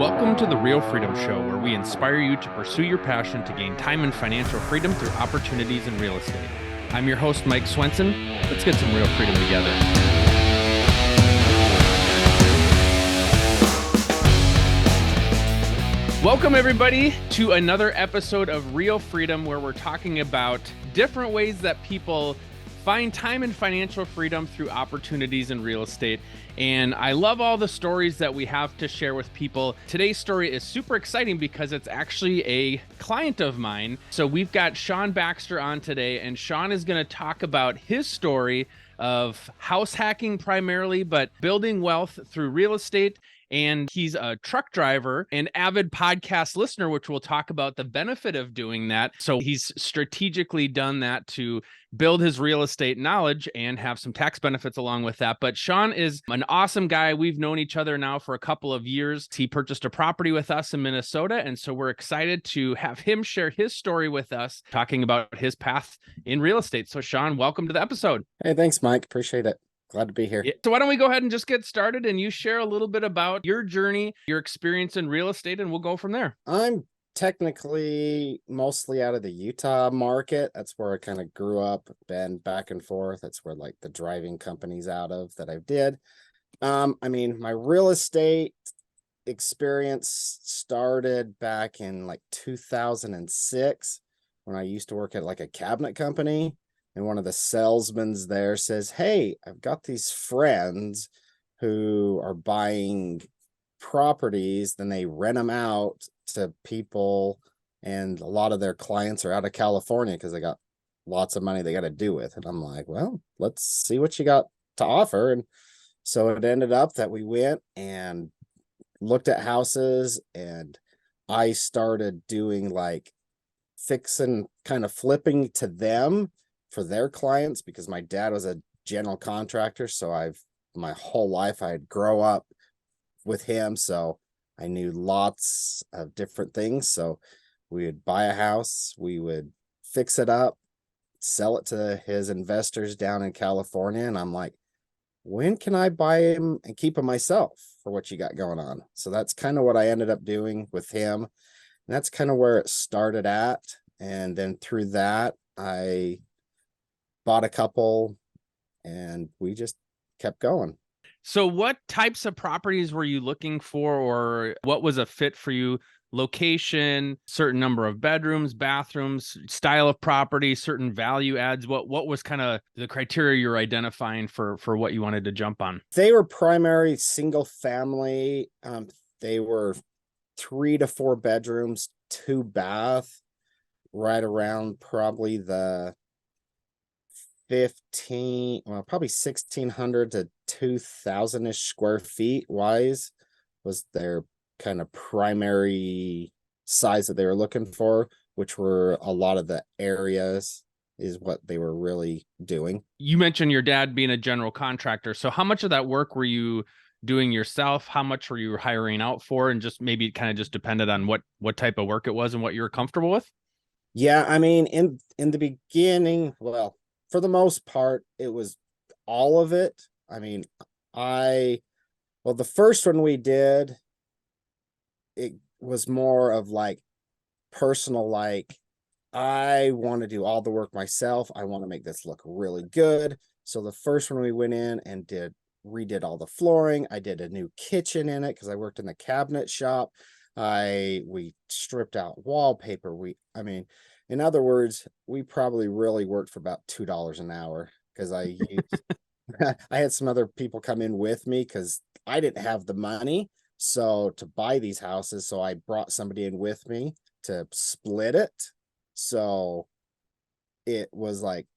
Welcome to the Real Freedom Show, where we inspire you to pursue your passion to gain time and financial freedom through opportunities in real estate. I'm your host, Mike Swenson. Let's get some real freedom together. Welcome, everybody, to another episode of Real Freedom, where we're talking about different ways that people find time and financial freedom through opportunities in real estate. And I love all the stories that we have to share with people. Today's story is super exciting because it's actually a client of mine. So we've got Shawn Baxter on today, and Shawn is going to talk about his story of house hacking primarily, but building wealth through real estate. And he's a truck driver and avid podcast listener, which we'll talk about the benefit of doing that. So he's strategically done that to build his real estate knowledge and have some tax benefits along with that. But Shawn is an awesome guy. We've known each other now for a couple of years. He purchased a property with us in Minnesota. And so we're excited to have him share his story with us, talking about his path in real estate. So Shawn, welcome to the episode. Hey, thanks, Mike. Appreciate it. Glad to be here. So why don't we go ahead and just get started, and you share a little bit about your journey, your experience in real estate, and we'll go from there. I'm technically mostly out of the Utah market. That's where I kind of grew up, been back and forth. That's where like the driving company's out of that I did. My real estate experience started back in like 2006 when I used to work at like a cabinet company. And one of the salesmen there says, "Hey, I've got these friends who are buying properties, then they rent them out to people, and a lot of their clients are out of California because they got lots of money they got to do with." And I'm like, "Well, let's see what you got to offer." And so it ended up that we went and looked at houses, and I started doing like fixing, kind of flipping to them for their clients, because my dad was a general contractor. So my whole life I'd grow up with him. So I knew lots of different things. So we would buy a house, we would fix it up, sell it to his investors down in California. And I'm like, when can I buy him and keep him myself for what you got going on? So that's kind of what I ended up doing with him. And that's kind of where it started at. And then through that, I bought a couple, and we just kept going. So what types of properties were you looking for, or what was a fit for you? Location, certain number of bedrooms, bathrooms, style of property, certain value adds. What was kind of the criteria you're identifying for what you wanted to jump on? They were primary single family. They were 3 to 4 bedrooms, 2 bath, right around probably the 1,600 to 2,000-ish square feet wise was their kind of primary size that they were looking for, which were a lot of the areas is what they were really doing. You mentioned your dad being a general contractor. So how much of that work were you doing yourself? How much were you hiring out for? And just maybe it kind of just depended on what type of work it was and what you were comfortable with? Yeah, in the beginning, well, for the most part, it was all of it. The first one we did, it was more of like personal, like I want to do all the work myself. I want to make this look really good. So the first one we went in and redid all the flooring. I did a new kitchen in it because I worked in the cabinet shop. We stripped out wallpaper. In other words, we probably really worked for about $2 an hour because I had some other people come in with me because I didn't have the money to buy these houses. So I brought somebody in with me to split it. So it was like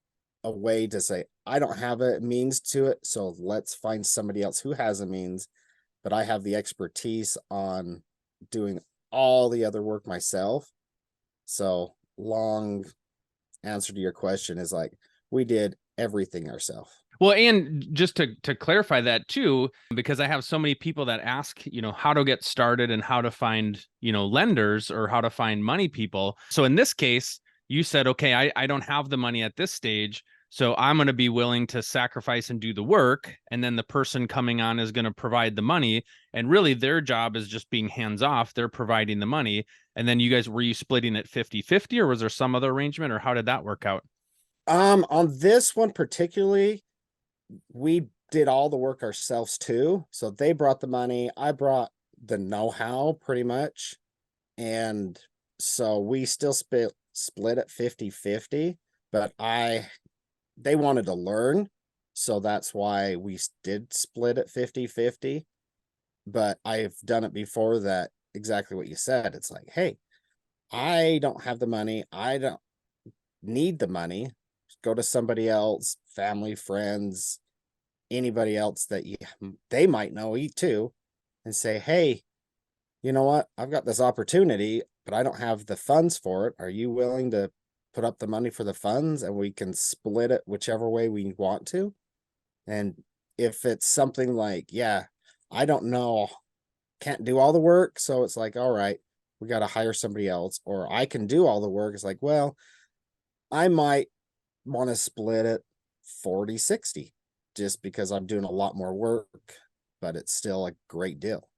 a way to say, I don't have a means to it, so let's find somebody else who has a means, but I have the expertise on doing all the other work myself. So long answer to your question is like, we did everything ourselves. Well, and just to clarify that too, because I have so many people that ask, how to get started and how to find, lenders or how to find money people. So in this case, you said, okay, I don't have the money at this stage. So I'm going to be willing to sacrifice and do the work. And then the person coming on is going to provide the money. And really their job is just being hands off. They're providing the money. And then you guys, were you splitting it 50-50, or was there some other arrangement, or how did that work out? On this one particularly, we did all the work ourselves too. So they brought the money, I brought the know-how pretty much. And so we still split it 50-50, but they wanted to learn. So that's why we did split it 50-50. But I've done it before, that exactly what you said. It's like, hey, I don't have the money. I don't need the money. Go to somebody else, family, friends, anybody else that they might know too, and say, hey, you know what? I've got this opportunity, but I don't have the funds for it. Are you willing to put up the money for the funds, and we can split it whichever way we want to? And if it's something like, yeah, I don't know, can't do all the work. So it's like, all right, we got to hire somebody else, or I can do all the work. It's like, well, I might want to split it 40-60 just because I'm doing a lot more work, but it's still a great deal.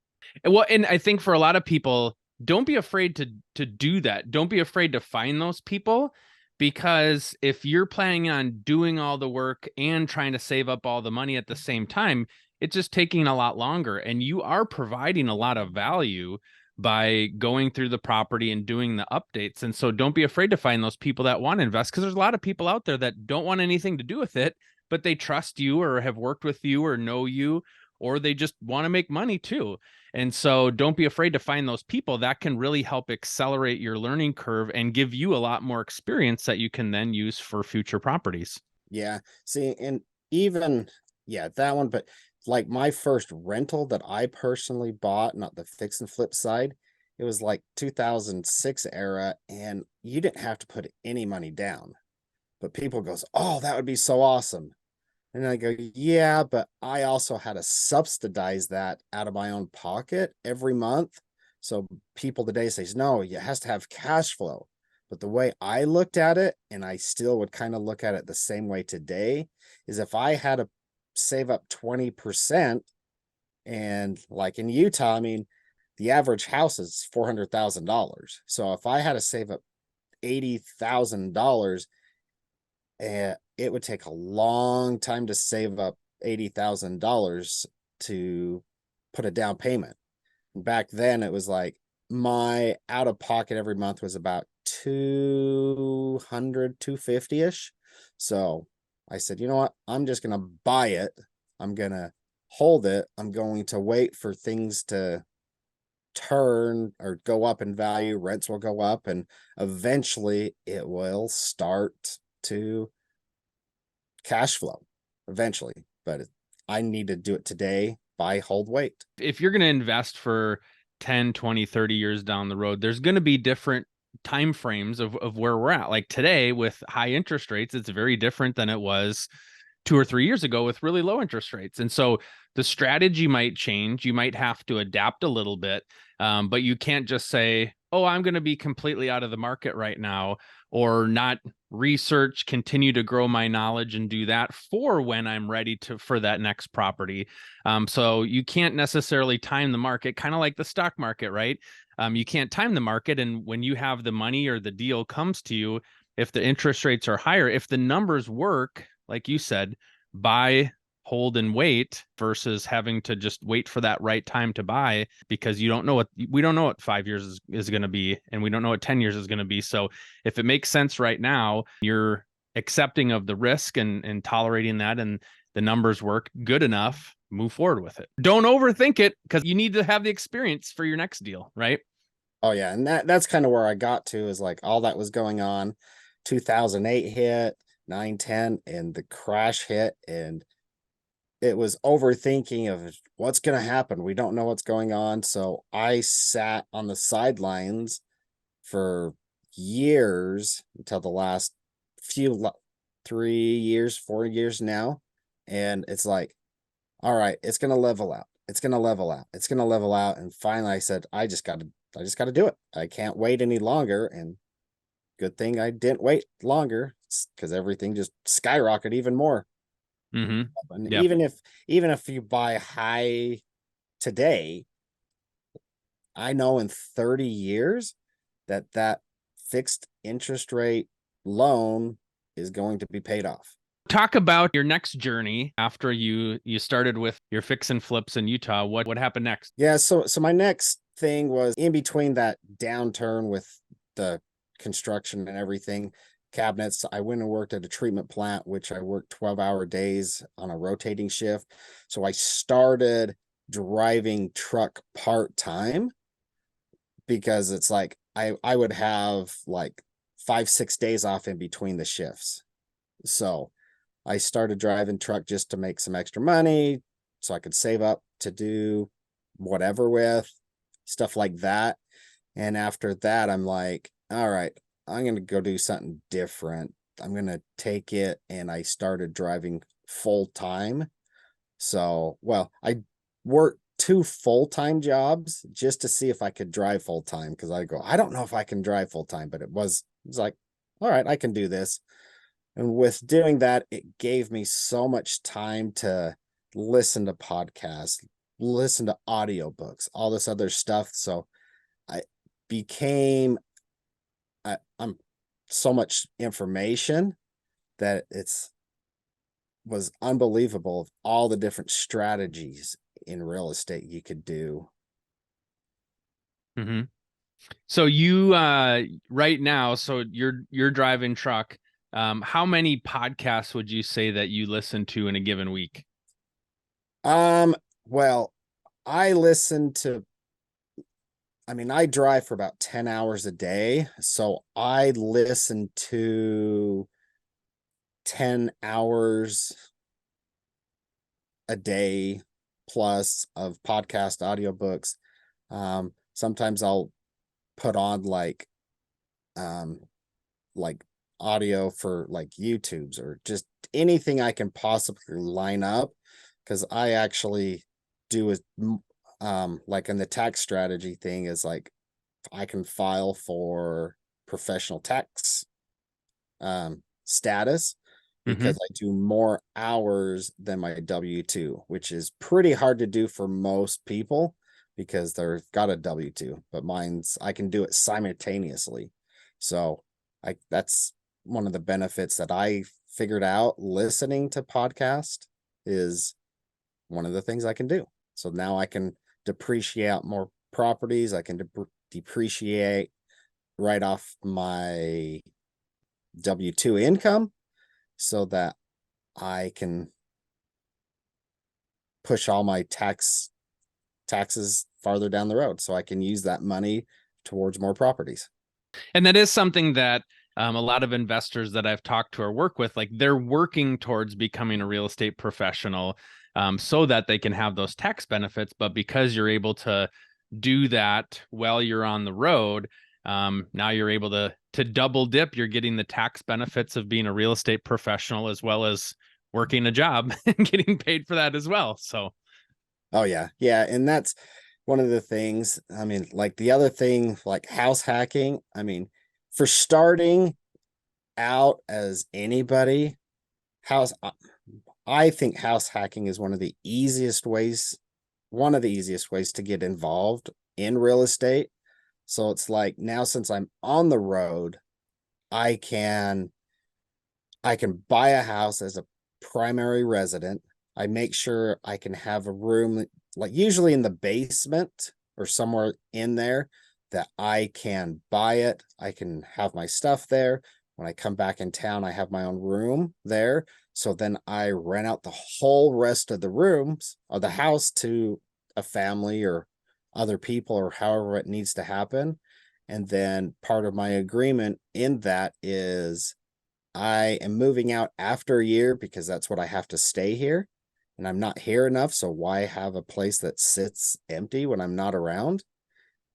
Well, and I think for a lot of people, don't be afraid to do that. Don't be afraid to find those people, because if you're planning on doing all the work and trying to save up all the money at the same time, it's just taking a lot longer, and you are providing a lot of value by going through the property and doing the updates. And so don't be afraid to find those people that want to invest, because there's a lot of people out there that don't want anything to do with it, but they trust you or have worked with you or know you, or they just want to make money too. And so don't be afraid to find those people that can really help accelerate your learning curve and give you a lot more experience that you can then use for future properties. Yeah. See, and even, yeah, that one, but like my first rental that I personally bought, not the fix and flip side, it was like 2006 era, and you didn't have to put any money down. But people goes, "Oh, that would be so awesome." And I go, "Yeah, but I also had to subsidize that out of my own pocket every month." So people today says, "No, it has to have cash flow." But the way I looked at it, and I still would kind of look at it the same way today, is if I had to save up 20%, and like in Utah, I mean, the average house is $400,000. So if I had to save up $80,000, it would take a long time to save up $80,000 to put a down payment. Back then, it was like my out of pocket every month was about 200, 250 ish. So I said, you know what? I'm just going to buy it. I'm going to hold it. I'm going to wait for things to turn or go up in value. Rents will go up, and eventually it will start to cash flow eventually. But I need to do it today, buy, hold, wait. If you're going to invest for 10, 20, 30 years down the road, there's going to be different time frames of where we're at. Like today with high interest rates, it's very different than it was 2 or 3 years ago with really low interest rates. And so the strategy might change. You might have to adapt a little bit, but you can't just say, oh, I'm going to be completely out of the market right now, or not research, continue to grow my knowledge and do that for when I'm ready for that next property. So you can't necessarily time the market, kind of like the stock market, right? You can't time the market. And when you have the money or the deal comes to you, if the interest rates are higher, if the numbers work, like you said, buy, hold, and wait versus having to just wait for that right time to buy, because we don't know what 5 years is going to be, and we don't know what 10 years is going to be. So if it makes sense right now, you're accepting of the risk and tolerating that, and the numbers work good enough, move forward with it. Don't overthink it, because you need to have the experience for your next deal, right? Oh yeah, and that's kind of where I got to, is like all that was going on. 2008 hit, 9, 10, and the crash hit, and it was overthinking of what's going to happen. We don't know what's going on. So I sat on the sidelines for years until the last 3 years, 4 years now. And it's like, all right, it's going to level out. It's going to level out. It's going to level out. And finally I said, I just got to do it. I can't wait any longer. And good thing I didn't wait longer. because everything just skyrocketed even more. Mm-hmm. And Yep. even if you buy high today, I know in 30 years that fixed interest rate loan is going to be paid off. Talk about your next journey after you started with your fix and flips in Utah. What happened next? Yeah, so my next thing was in between that downturn with the construction and everything, cabinets. I went and worked at a treatment plant, which I worked 12-hour days on a rotating shift. So I started driving truck part-time because it's like I would have like 5-6 days off in between the shifts. So I started driving truck just to make some extra money so I could save up to do whatever with stuff like that. And after that, I'm like, all right, I'm going to go do something different. I'm going to take it. And I started driving full time. So, well, I worked 2 full-time jobs just to see if I could drive full time. Cause I don't know if I can drive full time, but it was like, all right, I can do this. And with doing that, it gave me so much time to listen to podcasts, listen to audiobooks, all this other stuff. So I became, I'm so much information that was unbelievable of all the different strategies in real estate you could do. Mm-hmm. So you right now, so you're driving truck. How many podcasts would you say that you listen to in a given week? Well, I listen to, I mean, I drive for about 10 hours a day. So I listen to 10 hours a day plus of podcast audiobooks. Sometimes I'll put on um, like audio for like YouTubes or just anything I can possibly line up. Cause I actually do like in the tax strategy thing is like, I can file for professional tax status Mm-hmm. because I do more hours than my W-2, which is pretty hard to do for most people because they've got a W-2, but I can do it simultaneously. So that's one of the benefits that I figured out listening to podcast is one of the things I can do. So now I can depreciate more properties. I can depreciate right off my W-2 income so that I can push all my taxes farther down the road so I can use that money towards more properties. And that is something that a lot of investors that I've talked to or work with, like they're working towards becoming a real estate professional so that they can have those tax benefits. But because you're able to do that while you're on the road, now you're able to double dip. You're getting the tax benefits of being a real estate professional as well as working a job and getting paid for that as well. So, Oh yeah. Yeah. And that's one of the things. I mean, like the other thing, like house hacking. I mean, for starting out as anybody, house I think house hacking is one of the easiest ways to get involved in real estate. So it's like now since I'm on the road, I can buy a house as a primary resident. I make sure I can have a room like usually in the basement or somewhere in there that I can buy it. I can have my stuff there. When I come back in town, I have my own room there. So then I rent out the whole rest of the rooms of the house to a family or other people or however it needs to happen. And then part of my agreement in that is I am moving out after a year because that's what I have to stay here. And I'm not here enough. So why have a place that sits empty when I'm not around?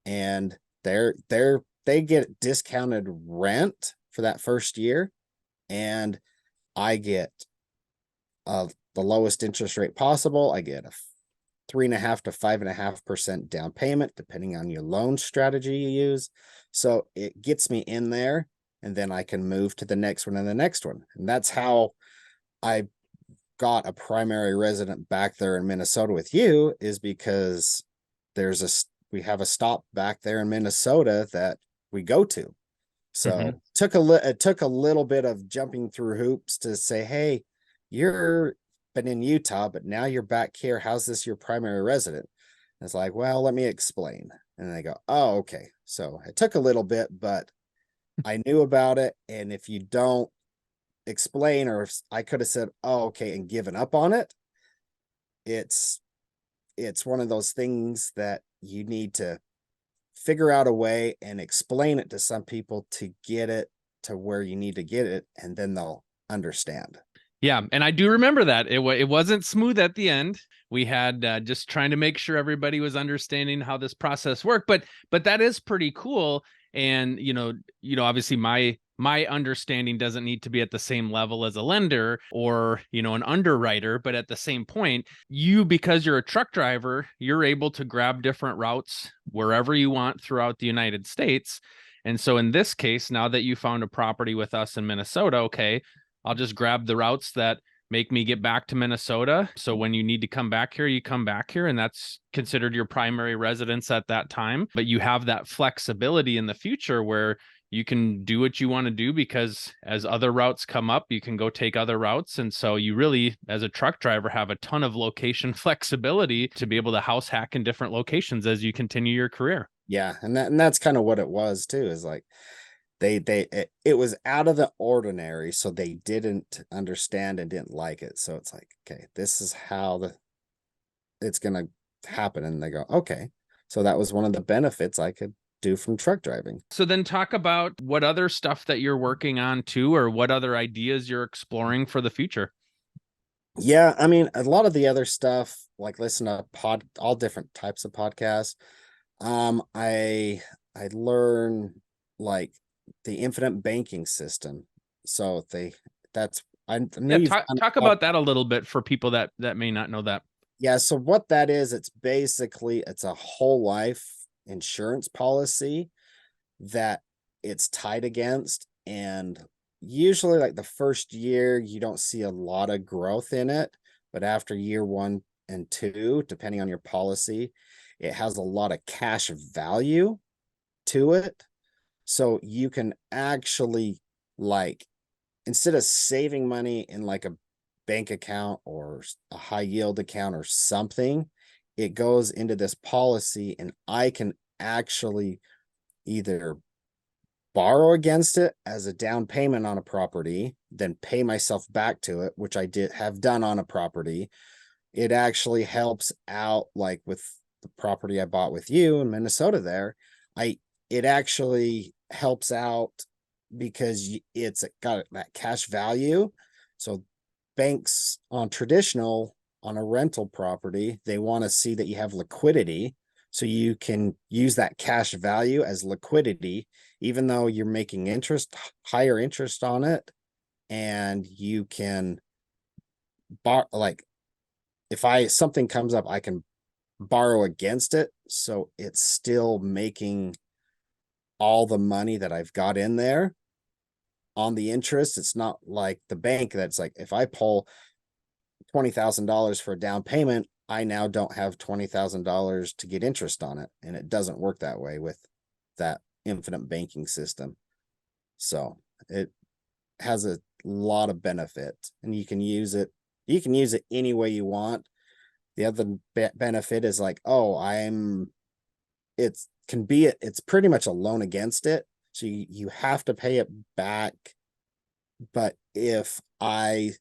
And they get discounted rent for that first year. And I get the lowest interest rate possible. I get a 3.5 to 5.5% down payment, depending on your loan strategy you use. So it gets me in there. and then I can move to the next one and the next one. And that's how I got a primary resident back there in Minnesota with you, is because we have a stop back there in Minnesota that we go to. So it took a little bit of jumping through hoops to say, hey, you're been in Utah, but now you're back here. How's this your primary resident? And it's like, well, let me explain. And they go, oh, okay. So it took a little bit, but I knew about it. And if you don't explain, or if I could have said, oh, okay, and given up on it, it's one of those things that you need to figure out a way and explain it to some people to get it to where you need to get it, and then they'll understand. Yeah, and I do remember that it wasn't smooth at the end. We had just trying to make sure everybody was understanding how this process worked, but that is pretty cool. And obviously my understanding doesn't need to be at the same level as a lender or an underwriter, but at the same point, because you're a truck driver, you're able to grab different routes wherever you want throughout the United States. And so in this case, now that you found a property with us in Minnesota, okay, I'll just grab the routes that make me get back to Minnesota. So when you need to come back here, you come back here, and that's considered your primary residence at that time. But you have that flexibility in the future where you can do what you want to do, because as other routes come up, you can go take other routes. And so you really, as a truck driver, have a ton of location flexibility to be able to house hack in different locations as you continue your career. Yeah. And that's kind of what it was too, is like, it was out of the ordinary, so they didn't understand and didn't like it. So it's like, okay, this is how it's gonna happen. And they go, okay. So that was one of the benefits I could do from truck driving. So then talk about what other stuff that you're working on too, or what other ideas you're exploring for the future. Yeah, I mean, a lot of the other stuff, like listen to all different types of podcasts. I learn like the infinite banking system. So I know talk about that a little bit for people that may not know that. Yeah, so what that is, it's a whole life insurance policy that it's tied against. And usually like the first year, you don't see a lot of growth in it, but after year 1 and 2, depending on your policy, it has a lot of cash value to it. So you can actually, like, instead of saving money in like a bank account or a high yield account or something, it goes into this policy, and I can actually either borrow against it as a down payment on a property, then pay myself back to it, which I have done on a property. It actually helps out, like with the property I bought with you in Minnesota there. It actually helps out because it's got that cash value. So banks on a rental property, they want to see that you have liquidity. So you can use that cash value as liquidity, even though you're making higher interest on it. And you can like, if something comes up, I can borrow against it. So it's still making all the money that I've got in there on the interest. It's not like the bank that's like, if I pull $20,000 for a down payment, I now don't have $20,000 to get interest on it. And it doesn't work that way with that infinite banking system. So it has a lot of benefit, and you can use it any way you want. The other benefit is like, it's pretty much a loan against it. So you have to pay it back. But if I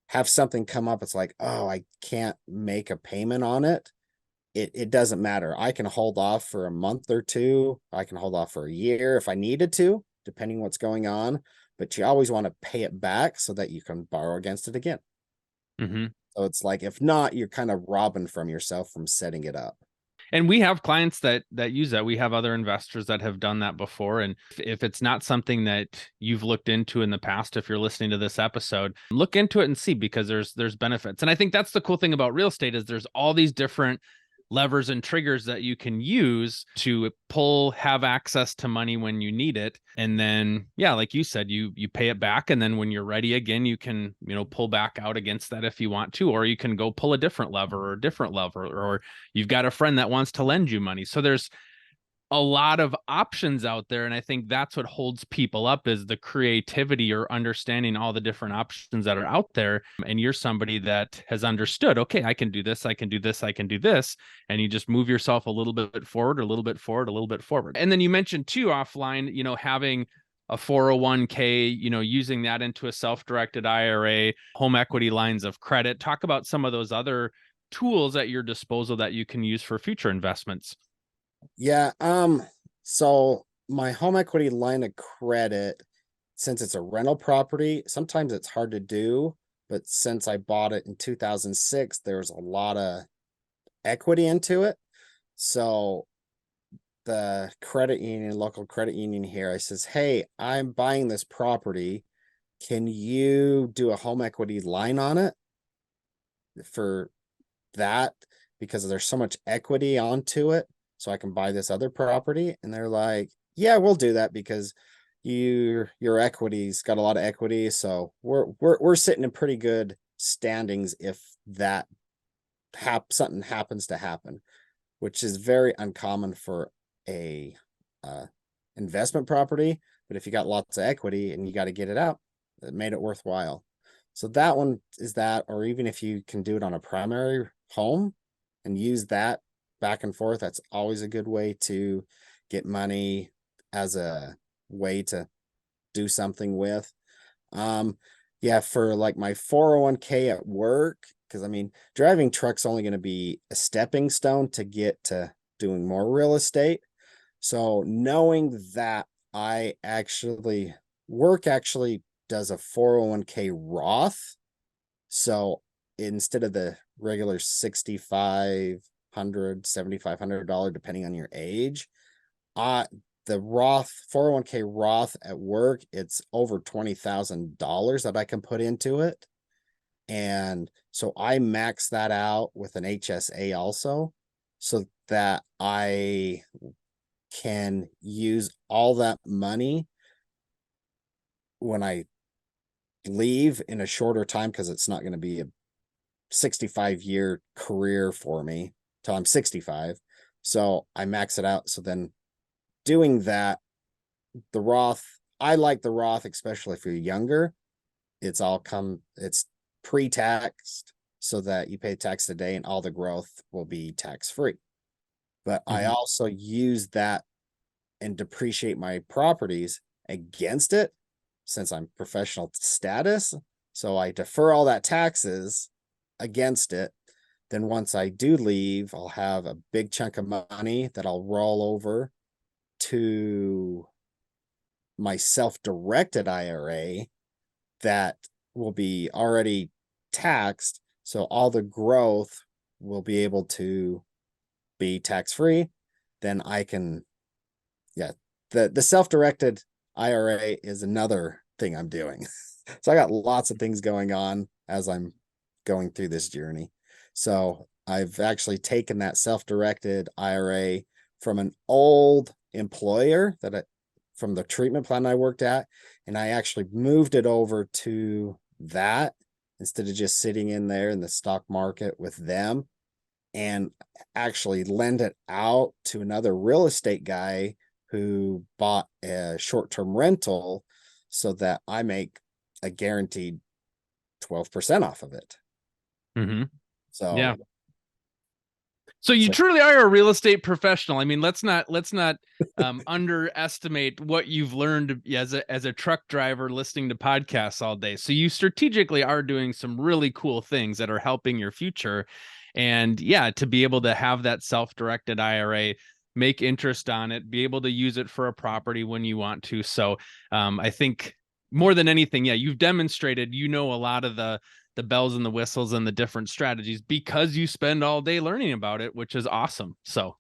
have something come up, it's like, I can't make a payment on it. It doesn't matter. I can hold off for a month or two. I can hold off for a year if I needed to, depending what's going on. But you always want to pay it back so that you can borrow against it again. Mm-hmm. So it's like, if not, you're kind of robbing from yourself from setting it up. And we have clients that use that. We have other investors that have done that before. And if it's not something that you've looked into in the past, if you're listening to this episode, look into it and see, because there's benefits. And I think that's the cool thing about real estate, is there's all these different levers and triggers that you can use to have access to money when you need it. And then, yeah, like you said, you pay it back. And then when you're ready again, you can, pull back out against that if you want to, or you can go pull a different lever or a different lever, or you've got a friend that wants to lend you money. So there's a lot of options out there. And I think that's what holds people up, is the creativity or understanding all the different options that are out there. And you're somebody that has understood, okay, I can do this, I can do this, I can do this. And you just move yourself a little bit forward, a little bit forward, a little bit forward. And then you mentioned too offline, having a 401k, using that into a self-directed IRA, home equity lines of credit. Talk about some of those other tools at your disposal that you can use for future investments. Yeah. So my home equity line of credit, since it's a rental property, sometimes it's hard to do. But since I bought it in 2006, there's a lot of equity into it. So the local credit union here, I says, hey, I'm buying this property. Can you do a home equity line on it for that? Because there's so much equity onto it, so I can buy this other property. And they're like, yeah, we'll do that because your equity's got a lot of equity. So we're sitting in pretty good standings if that something happens to happen, which is very uncommon for a investment property. But if you got lots of equity and you got to get it out, it made it worthwhile. So that one is that, or even if you can do it on a primary home and use that back and forth, that's always a good way to get money as a way to do something with. Yeah, for like my 401k at work, because I mean, driving truck's only going to be a stepping stone to get to doing more real estate. So knowing that work actually does a 401k Roth. So instead of the regular $6,500 depending on your age, the Roth 401k Roth at work, it's over $20,000 that I can put into it. And so I max that out with an HSA also, so that I can use all that money when I leave in a shorter time, because it's not going to be a 65-year career for me till I'm 65. So I max it out. So then doing that, the Roth, I like the Roth, especially if you're younger. It's pre-taxed so that you pay tax today and all the growth will be tax-free. But I also use that and depreciate my properties against it, since I'm professional status. So I defer all that taxes against it. Then once I do leave, I'll have a big chunk of money that I'll roll over to my self-directed IRA that will be already taxed. So all the growth will be able to be tax-free. Then I can, the self-directed IRA is another thing I'm doing. So I got lots of things going on as I'm going through this journey. So I've actually taken that self-directed IRA from an old employer from the treatment plan I worked at, and I actually moved it over to that instead of just sitting in there in the stock market with them, and actually lend it out to another real estate guy who bought a short-term rental, so that I make a guaranteed 12% off of it. So yeah. So you truly are a real estate professional. I mean, let's not underestimate what you've learned as a truck driver listening to podcasts all day. So you strategically are doing some really cool things that are helping your future. And yeah, to be able to have that self-directed IRA, make interest on it, be able to use it for a property when you want to. So I think more than anything, yeah, you've demonstrated, a lot of the bells and the whistles and the different strategies because you spend all day learning about it, which is awesome. So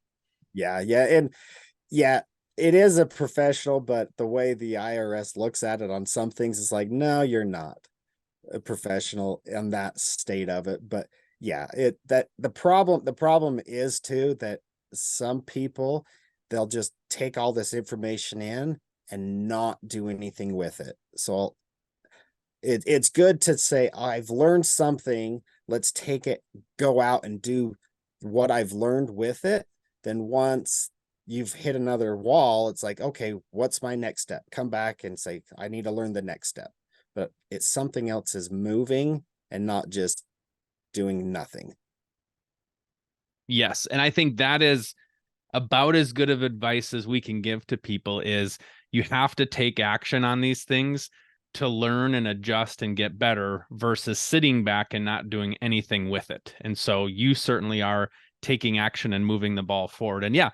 yeah. And yeah, it is a professional, but the way the IRS looks at it on some things is like, no, you're not a professional in that state of it. But yeah, the problem is too that some people, they'll just take all this information in and not do anything with it. So it's good to say, I've learned something, let's take it, go out and do what I've learned with it. Then once you've hit another wall, it's like, okay, what's my next step? Come back and say, I need to learn the next step. But it's something else is moving and not just doing nothing. Yes. And I think that is about as good of advice as we can give to people is you have to take action on these things to learn and adjust and get better versus sitting back and not doing anything with it. And so you certainly are taking action and moving the ball forward. And yeah,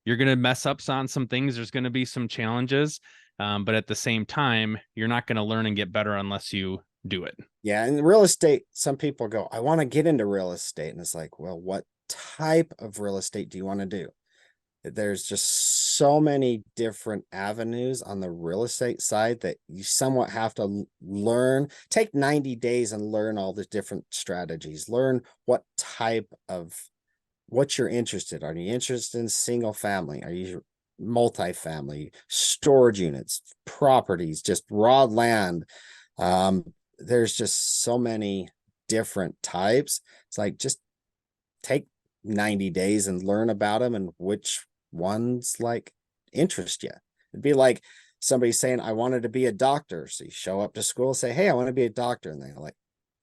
you're going to mess up on some things. There's going to be some challenges. But at the same time, you're not going to learn and get better unless you do it. Yeah. And real estate, some people go, I want to get into real estate. And it's like, well, what type of real estate do you want to do? There's just so many different avenues on the real estate side that you somewhat have to learn. Take 90 days and learn all the different strategies. Learn what you're interested in. Are you interested in single family? Are you multifamily, storage units, properties, just raw land? There's just so many different types. It's like, just take 90 days and learn about them and which ones like interest you. It'd be like somebody saying, I wanted to be a doctor. So you show up to school, say, hey, I want to be a doctor. And they're like,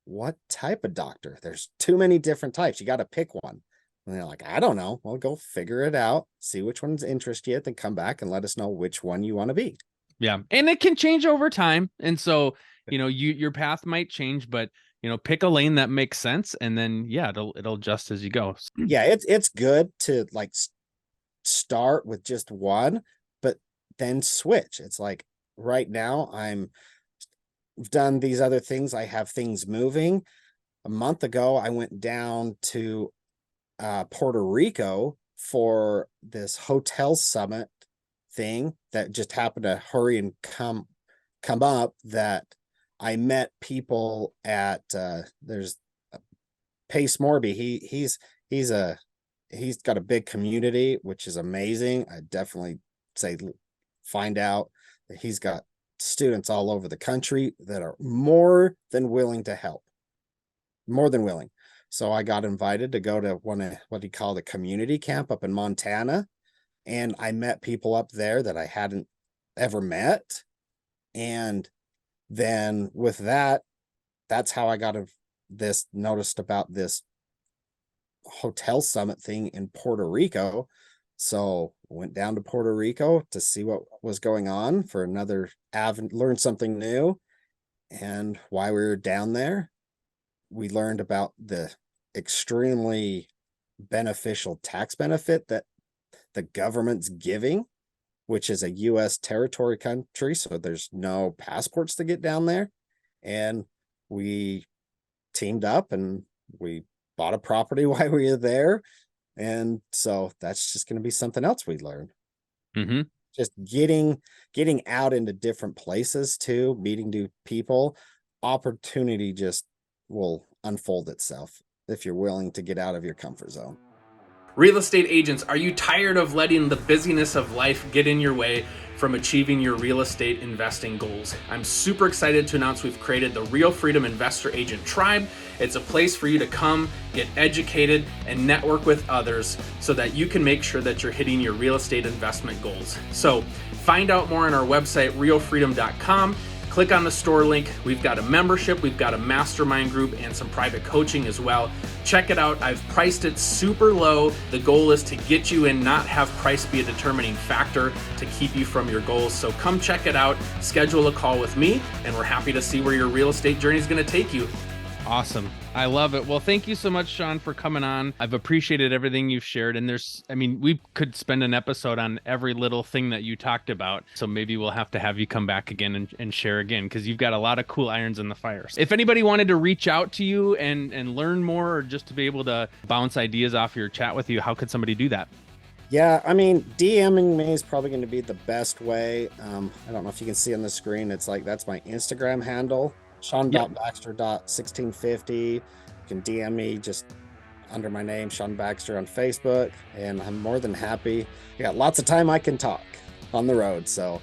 what type of doctor? There's too many different types. You got to pick one. And they're like, I don't know. Well, go figure it out, see which ones interest you, then come back and let us know which one you want to be. Yeah. And it can change over time. And so, your path might change, but pick a lane that makes sense. And then, yeah, it'll adjust as you go. Yeah. It's good to like start with just one, but then switch. It's like right now I've done these other things. I have things moving. A month ago, I went down to Puerto Rico for this hotel summit thing that just happened to hurry and come up, that I met people at there's Pace Morby. He's got a big community, which is amazing. I definitely say find out that he's got students all over the country that are more than willing to help. More than willing. So I got invited to go to what he called a community camp up in Montana. And I met people up there that I hadn't ever met. And then with that, that's how I got noticed about this hotel summit thing in Puerto Rico. So went down to Puerto Rico to see what was going on for another learn something new. And while we were down there, we learned about the extremely beneficial tax benefit that the government's giving, which is a U.S. territory country. So there's no passports to get down there. And we teamed up and we bought a property while we were there. And so that's just going to be something else we learn. Mm-hmm. Just getting out into different places too, meeting new people. Opportunity just will unfold itself if you're willing to get out of your comfort zone. Real estate agents, are you tired of letting the busyness of life get in your way from achieving your real estate investing goals? I'm super excited to announce we've created the Real Freedom Investor Agent Tribe. It's a place for you to come, get educated, and network with others so that you can make sure that you're hitting your real estate investment goals. So find out more on our website, realfreedom.com. Click on the store link. We've got a membership, we've got a mastermind group, and some private coaching as well. Check it out. I've priced it super low. The goal is to get you in, not have price be a determining factor to keep you from your goals. So come check it out, schedule a call with me, and we're happy to see where your real estate journey is going to take you. Awesome. I love it. Well, thank you so much, Shawn, for coming on. I've appreciated everything you've shared. And we could spend an episode on every little thing that you talked about. So maybe we'll have to have you come back again and share again, because you've got a lot of cool irons in the fire. If anybody wanted to reach out to you and learn more, or just to be able to bounce ideas off your chat with you, how could somebody do that? Yeah, DMing me is probably going to be the best way. I don't know if you can see on the screen. It's like, that's my Instagram handle. Shawn.Baxter.1650. You can DM me just under my name, Shawn Baxter, on Facebook, and I'm more than happy. I got lots of time I can talk on the road, so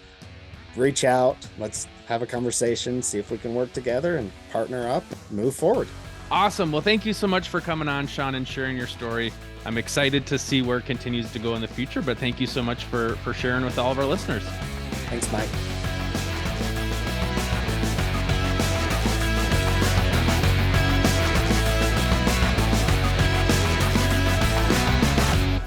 reach out. Let's have a conversation, see if we can work together and partner up, move forward. Awesome. Well, thank you so much for coming on, Shawn, and sharing your story. I'm excited to see where it continues to go in the future, but thank you so much for sharing with all of our listeners. Thanks, Mike.